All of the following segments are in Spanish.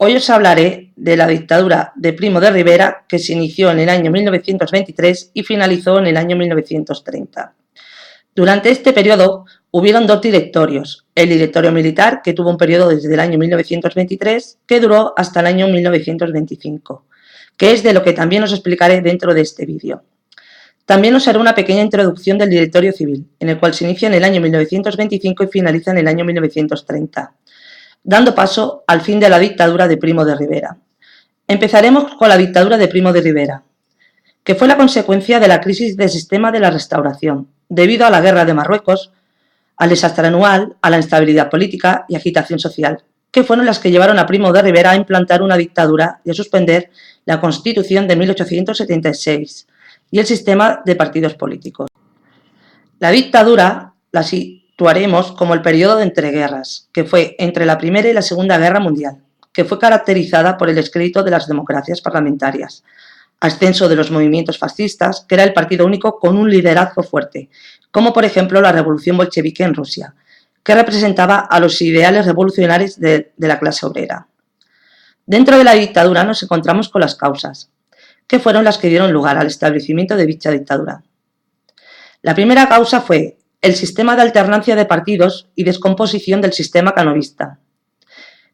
Hoy os hablaré de la dictadura de Primo de Rivera, que se inició en el año 1923 y finalizó en el año 1930. Durante este periodo hubieron dos directorios: el directorio militar, que tuvo un periodo desde el año 1923, que duró hasta el año 1925, que es de lo que también os explicaré dentro de este vídeo. También os haré una pequeña introducción del directorio civil, en el cual se inicia en el año 1925 y finaliza en el año 1930. Dando paso al fin de la dictadura de Primo de Rivera. Empezaremos con la dictadura de Primo de Rivera, que fue la consecuencia de la crisis del sistema de la Restauración, debido a la guerra de Marruecos, al desastre anual, a la instabilidad política y agitación social, que fueron las que llevaron a Primo de Rivera a implantar una dictadura y a suspender la Constitución de 1876 y el sistema de partidos políticos. La dictadura la situaremos como el periodo de entreguerras, que fue entre la Primera y la Segunda Guerra Mundial, que fue caracterizada por el descrédito de las democracias parlamentarias, ascenso de los movimientos fascistas, que era el partido único con un liderazgo fuerte, como por ejemplo la revolución bolchevique en Rusia, que representaba a los ideales revolucionarios de la clase obrera. Dentro de la dictadura nos encontramos con las causas, que fueron las que dieron lugar al establecimiento de dicha dictadura. La primera causa fue el sistema de alternancia de partidos y descomposición del sistema canovista,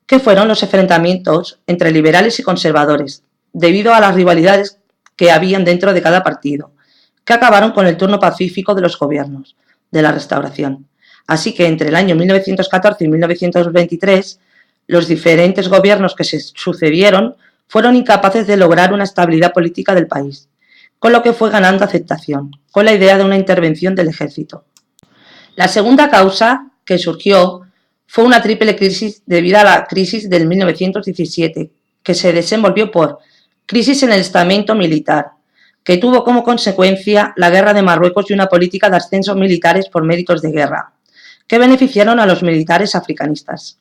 que fueron los enfrentamientos entre liberales y conservadores, debido a las rivalidades que habían dentro de cada partido, que acabaron con el turno pacífico de los gobiernos de la Restauración. Así que entre el año 1914 y 1923, los diferentes gobiernos que se sucedieron fueron incapaces de lograr una estabilidad política del país, con lo que fue ganando aceptación, con la idea de una intervención del ejército. La segunda causa que surgió fue una triple crisis debido a la crisis del 1917, que se desenvolvió por crisis en el estamento militar, que tuvo como consecuencia la guerra de Marruecos y una política de ascensos militares por méritos de guerra, que beneficiaron a los militares africanistas.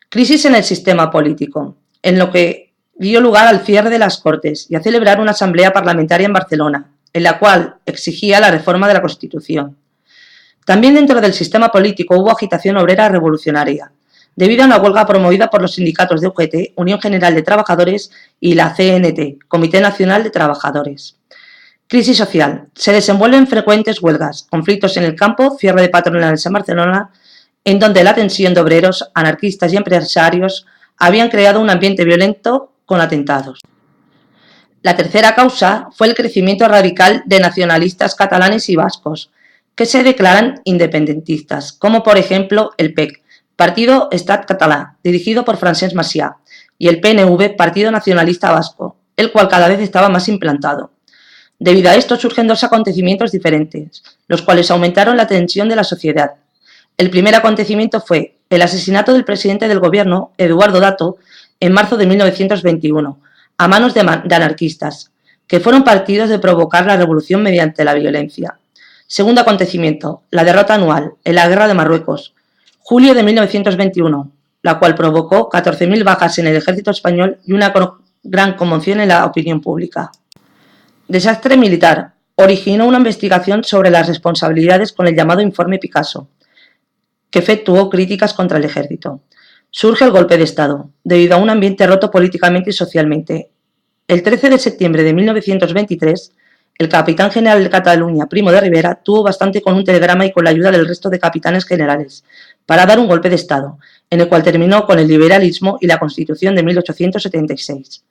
Crisis en el sistema político, en lo que dio lugar al cierre de las Cortes y a celebrar una asamblea parlamentaria en Barcelona, en la cual exigía la reforma de la Constitución. También dentro del sistema político hubo agitación obrera revolucionaria, debido a una huelga promovida por los sindicatos de UGT, Unión General de Trabajadores, y la CNT, Comité Nacional de Trabajadores. Crisis social. Se desenvuelven frecuentes huelgas, conflictos en el campo, cierre de patronales en Barcelona, en donde la tensión de obreros, anarquistas y empresarios habían creado un ambiente violento con atentados. La tercera causa fue el crecimiento radical de nacionalistas catalanes y vascos, que se declaran independentistas, como por ejemplo el PEC, Partido Estat Català, dirigido por Francesc Macià, y el PNV, Partido Nacionalista Vasco, el cual cada vez estaba más implantado. Debido a esto surgen dos acontecimientos diferentes, los cuales aumentaron la tensión de la sociedad. El primer acontecimiento fue el asesinato del presidente del gobierno, Eduardo Dato, en marzo de 1921, a manos de anarquistas, que fueron partidos de provocar la revolución mediante la violencia. Segundo acontecimiento, la derrota anual en la guerra de Marruecos, julio de 1921, la cual provocó 14.000 bajas en el ejército español y una gran conmoción en la opinión pública. Desastre militar. Originó una investigación sobre las responsabilidades con el llamado Informe Picasso, que efectuó críticas contra el ejército. Surge el golpe de Estado, debido a un ambiente roto políticamente y socialmente. El 13 de septiembre de 1923, el capitán general de Cataluña, Primo de Rivera, tuvo bastante con un telegrama y con la ayuda del resto de capitanes generales para dar un golpe de Estado, en el cual terminó con el liberalismo y la Constitución de 1876.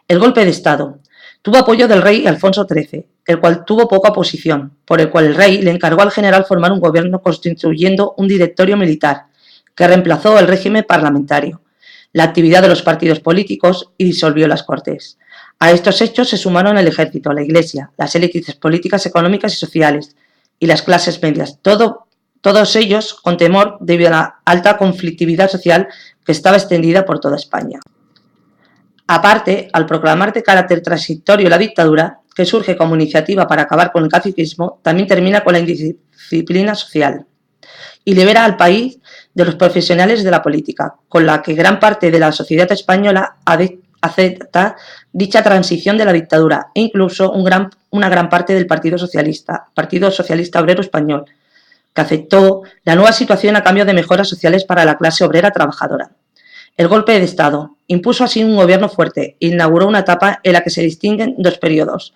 El golpe de Estado tuvo apoyo del rey Alfonso XIII, el cual tuvo poca oposición, por el cual el rey le encargó al general formar un gobierno constituyendo un directorio militar, que reemplazó el régimen parlamentario, la actividad de los partidos políticos y disolvió las Cortes. A estos hechos se sumaron el ejército, la iglesia, las élites políticas, económicas y sociales, y las clases medias, todos ellos con temor debido a la alta conflictividad social que estaba extendida por toda España. Aparte, al proclamar de carácter transitorio la dictadura, que surge como iniciativa para acabar con el caciquismo, también termina con la indisciplina social y libera al país de los profesionales de la política, con la que gran parte de la sociedad española acepta dicha transición de la dictadura e incluso una gran parte del Partido Socialista Obrero Español, que aceptó la nueva situación a cambio de mejoras sociales para la clase obrera trabajadora. El golpe de Estado. impuso así un gobierno fuerte e inauguró una etapa en la que se distinguen dos periodos: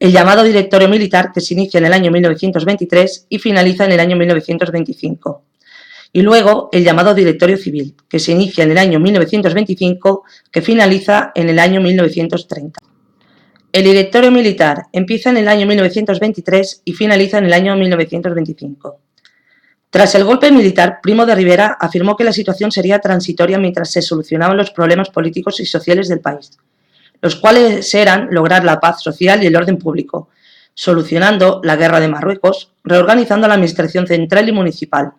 el llamado Directorio Militar, que se inicia en el año 1923 y finaliza en el año 1925, y luego el llamado Directorio Civil, que se inicia en el año 1925, que finaliza en el año 1930. El Directorio Militar empieza en el año 1923 y finaliza en el año 1925. Tras el golpe militar, Primo de Rivera afirmó que la situación sería transitoria mientras se solucionaban los problemas políticos y sociales del país, los cuales eran lograr la paz social y el orden público, solucionando la guerra de Marruecos, reorganizando la administración central y municipal.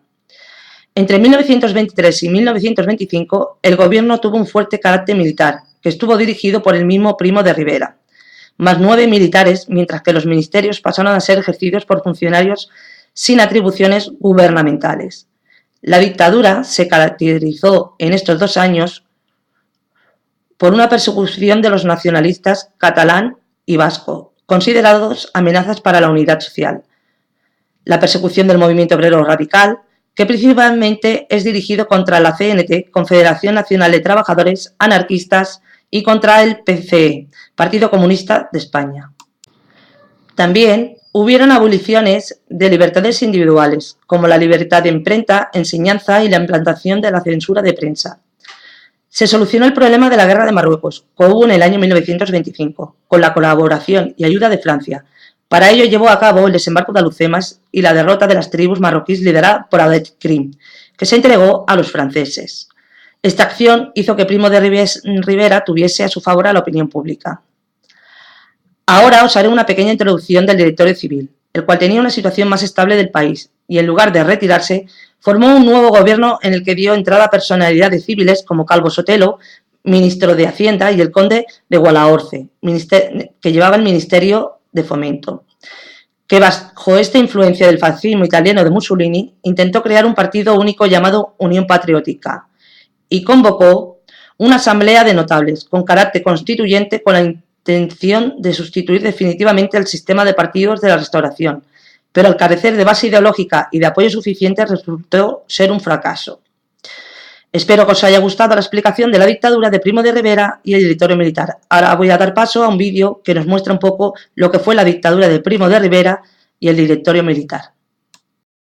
Entre 1923 y 1925, el gobierno tuvo un fuerte carácter militar, que estuvo dirigido por el mismo Primo de Rivera, más 9 militares, mientras que los ministerios pasaron a ser ejercidos por funcionarios sin atribuciones gubernamentales. La dictadura se caracterizó en estos 2 años por una persecución de los nacionalistas catalán y vasco, considerados amenazas para la unidad social. La persecución del movimiento obrero radical, que principalmente es dirigido contra la CNT, Confederación Nacional de Trabajadores Anarquistas, y contra el PCE, Partido Comunista de España. También hubieron aboliciones de libertades individuales, como la libertad de imprenta, enseñanza y la implantación de la censura de prensa. Se solucionó el problema de la guerra de Marruecos, que hubo en el año 1925, con la colaboración y ayuda de Francia. Para ello llevó a cabo el desembarco de Alhucemas y la derrota de las tribus marroquíes liderada por Abdel Krim, que se entregó a los franceses. Esta acción hizo que Primo de Rivera tuviese a su favor a la opinión pública. Ahora os haré una pequeña introducción del Directorio Civil, el cual tenía una situación más estable del país y, en lugar de retirarse, formó un nuevo gobierno en el que dio entrada a personalidades civiles como Calvo Sotelo, ministro de Hacienda, y el conde de Guadalhorce, que llevaba el Ministerio de Fomento, que bajo esta influencia del fascismo italiano de Mussolini intentó crear un partido único llamado Unión Patriótica y convocó una asamblea de notables con carácter constituyente con la intención de sustituir definitivamente el sistema de partidos de la Restauración, pero al carecer de base ideológica y de apoyo suficiente resultó ser un fracaso. Espero que os haya gustado la explicación de la dictadura de Primo de Rivera y el Directorio Militar. Ahora voy a dar paso a un vídeo que nos muestra un poco lo que fue la dictadura de Primo de Rivera y el Directorio Militar.